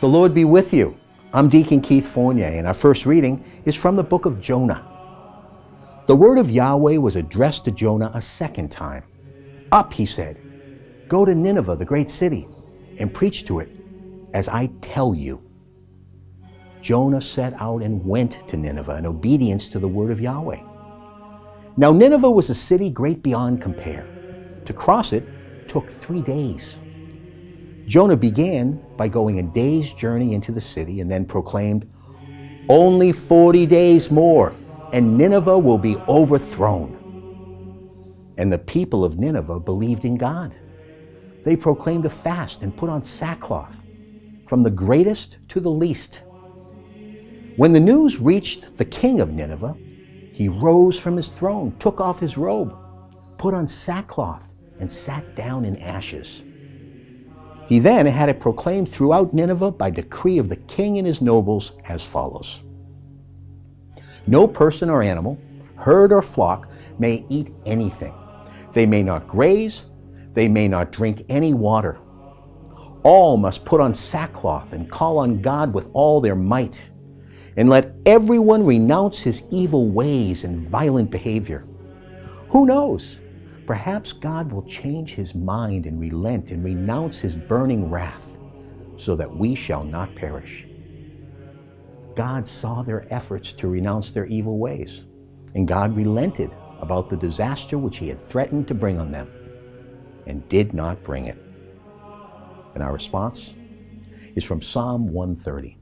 The Lord be with you. I'm Deacon Keith Fournier, and our first reading is from the book of Jonah. The word of Yahweh was addressed to Jonah a second time. Up, he said, go to Nineveh, the great city, and preach to it, as I tell you. Jonah set out and went to Nineveh in obedience to the word of Yahweh. Now Nineveh was a city great beyond compare. To cross it took 3 days. Jonah began by going a day's journey into the city and then proclaimed, only 40 days more, and Nineveh will be overthrown. And the people of Nineveh believed in God. They proclaimed a fast and put on sackcloth, from the greatest to the least. When the news reached the king of Nineveh, he rose from his throne, took off his robe, put on sackcloth, and sat down in ashes. He then had it proclaimed throughout Nineveh by decree of the king and his nobles as follows. No person or animal, herd or flock, may eat anything. They may not graze, they may not drink any water. All must put on sackcloth and call on God with all their might. And let everyone renounce his evil ways and violent behavior. Who knows? Perhaps God will change his mind and relent and renounce his burning wrath, so that we shall not perish. God saw their efforts to renounce their evil ways, and God relented about the disaster which he had threatened to bring on them, and did not bring it. And our response is from Psalm 130.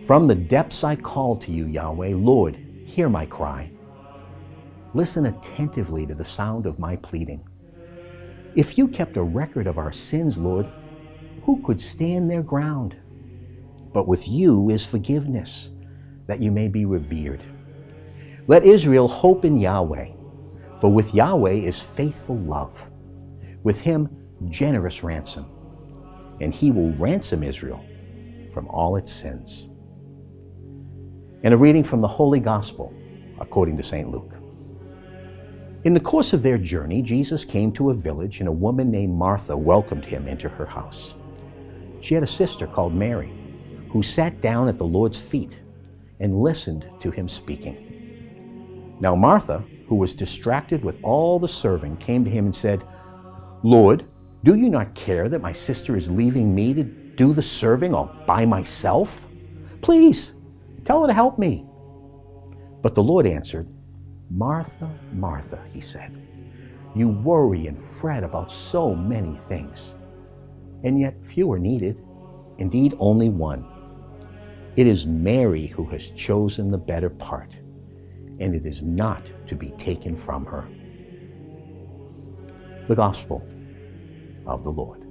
From the depths I call to you, Yahweh. Lord, hear my cry. Listen attentively to the sound of my pleading. If you kept a record of our sins, Lord, who could stand their ground? But with you is forgiveness, that you may be revered. Let Israel hope in Yahweh, for with Yahweh is faithful love, with him generous ransom, and he will ransom Israel from all its sins. And a reading from the Holy Gospel according to St. Luke. In the course of their journey, Jesus came to a village, and a woman named Martha welcomed him into her house. She had a sister called Mary, who sat down at the Lord's feet and listened to him speaking. Now Martha, who was distracted with all the serving, came to him and said, Lord, do you not care that my sister is leaving me to do the serving all by myself? Please, tell her to help me. But the Lord answered, Martha, Martha, he said, you worry and fret about so many things, and yet few are needed, indeed only one. It is Mary who has chosen the better part, and it is not to be taken from her. The Gospel of the Lord.